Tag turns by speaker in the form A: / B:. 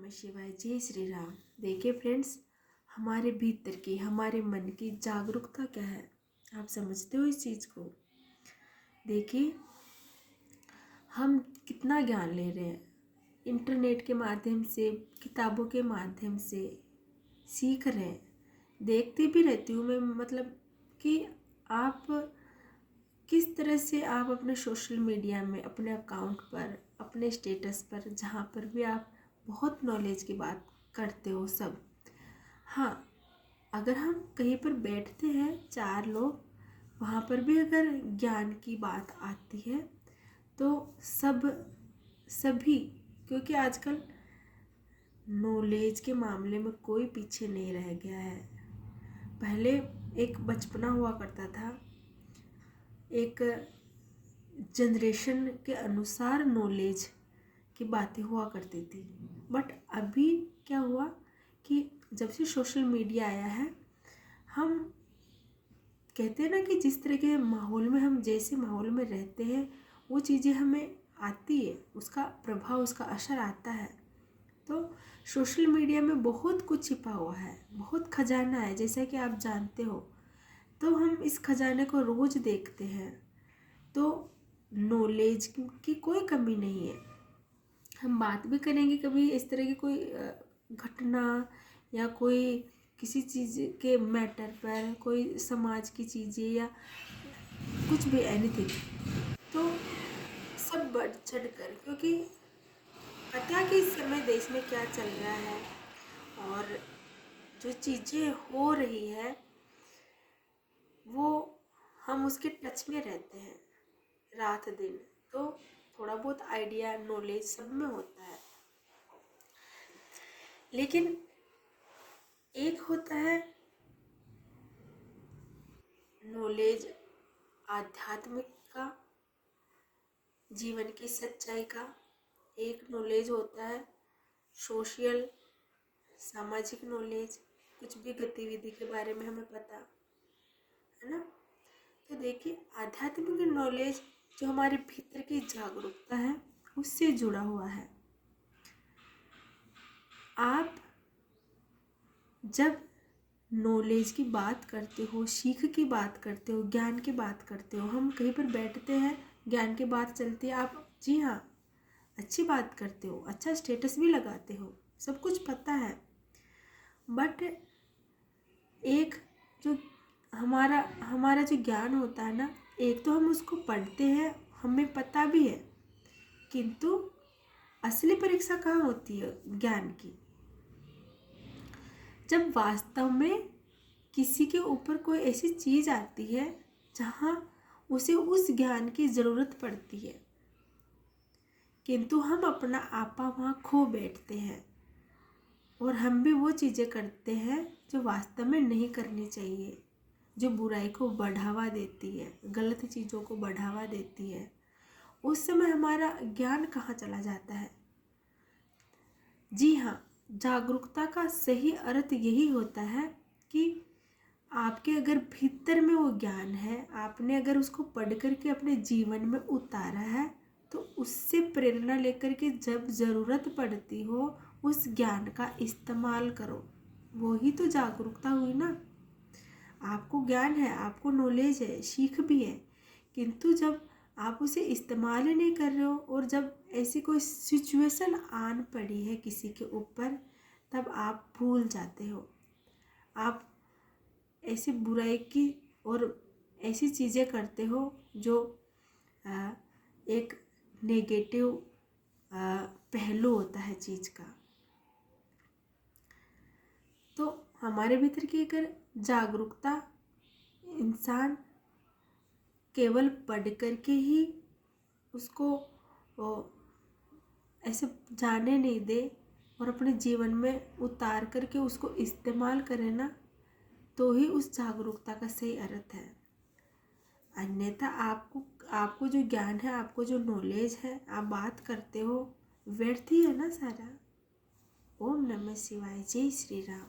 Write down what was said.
A: नमः शिवाय। जय श्री राम। देखिए फ्रेंड्स, हमारे भीतर की, हमारे मन की जागरूकता क्या है, आप समझते हो इस चीज़ को? देखिए, हम कितना ज्ञान ले रहे हैं, इंटरनेट के माध्यम से, किताबों के माध्यम से सीख रहे हैं। देखती भी रहती हूँ मैं, मतलब कि आप किस तरह से आप अपने सोशल मीडिया में, अपने अकाउंट पर, अपने स्टेटस पर, जहाँ पर भी आप बहुत नॉलेज की बात करते हो सब। हाँ, अगर हम कहीं पर बैठते हैं चार लोग, वहाँ पर भी अगर ज्ञान की बात आती है तो सभी, क्योंकि आजकल नॉलेज के मामले में कोई पीछे नहीं रह गया है। पहले एक बचपना हुआ करता था, एक जनरेशन के अनुसार नॉलेज की बातें हुआ करती थी। बट अभी क्या हुआ कि जब से सोशल मीडिया आया है, हम कहते हैं ना कि जिस तरह के माहौल में, हम जैसे माहौल में रहते हैं वो चीज़ें हमें आती है, उसका प्रभाव, उसका असर आता है। तो सोशल मीडिया में बहुत कुछ छिपा हुआ है, बहुत खजाना है, जैसा कि आप जानते हो। तो हम इस खजाने को रोज़ देखते हैं, तो नॉलेज की कोई कमी नहीं है। हम बात भी करेंगे कभी इस तरह की कोई घटना या कोई किसी चीज़ के मैटर पर, कोई समाज की चीज़ें या कुछ भी, एनीथिंग, तो सब बढ़ चढ़ कर, क्योंकि पता कि इस समय देश में क्या चल रहा है और जो चीज़ें हो रही है वो हम उसके टच में रहते हैं रात दिन, तो थोड़ा बहुत आइडिया, नॉलेज सब में होता है। लेकिन एक होता है नॉलेज आध्यात्मिक का, जीवन की सच्चाई का। एक नॉलेज होता है सोशल, सामाजिक नॉलेज, कुछ भी गतिविधि के बारे में हमें पता है ना। तो देखिए, आध्यात्मिक नॉलेज जो हमारे भीतर की जागरूकता है उससे जुड़ा हुआ है। आप जब नॉलेज की बात करते हो, सीख की बात करते हो, ज्ञान की बात करते हो, हम कहीं पर बैठते हैं, ज्ञान की बात चलती है, आप जी हाँ अच्छी बात करते हो, अच्छा स्टेटस भी लगाते हो, सब कुछ पता है। बट एक जो हमारा हमारा जो ज्ञान होता है ना, एक तो हम उसको पढ़ते हैं, हमें पता भी है, किंतु असली परीक्षा कहाँ होती है ज्ञान की? जब वास्तव में किसी के ऊपर कोई ऐसी चीज़ आती है जहाँ उसे उस ज्ञान की ज़रूरत पड़ती है, किंतु हम अपना आपा वहाँ खो बैठते हैं और हम भी वो चीज़ें करते हैं जो वास्तव में नहीं करनी चाहिए, जो बुराई को बढ़ावा देती है, गलत चीज़ों को बढ़ावा देती है। उस समय हमारा ज्ञान कहाँ चला जाता है? जी हाँ, जागरूकता का सही अर्थ यही होता है कि आपके अगर भीतर में वो ज्ञान है, आपने अगर उसको पढ़ कर के अपने जीवन में उतारा है, तो उससे प्रेरणा लेकर के जब ज़रूरत पड़ती हो उस ज्ञान का इस्तेमाल करो। वो ही तो जागरूकता हुई ना। आपको ज्ञान है, आपको नॉलेज है, सीख भी है, किंतु जब आप उसे इस्तेमाल ही नहीं कर रहे हो और जब ऐसी कोई सिचुएशन आन पड़ी है किसी के ऊपर, तब आप भूल जाते हो। आप ऐसी बुराई की और ऐसी चीज़ें करते हो जो एक नेगेटिव पहलू होता है चीज़ का। तो हमारे भीतर की अगर जागरूकता, इंसान केवल पढ़ कर के ही उसको ऐसे जाने नहीं दे और अपने जीवन में उतार करके उसको इस्तेमाल करे ना, तो ही उस जागरूकता का सही अर्थ है। अन्यथा आपको जो ज्ञान है, आपको जो नॉलेज है, आप बात करते हो, व्यर्थ ही है ना सारा। ओम नमः शिवाय। जय श्री राम।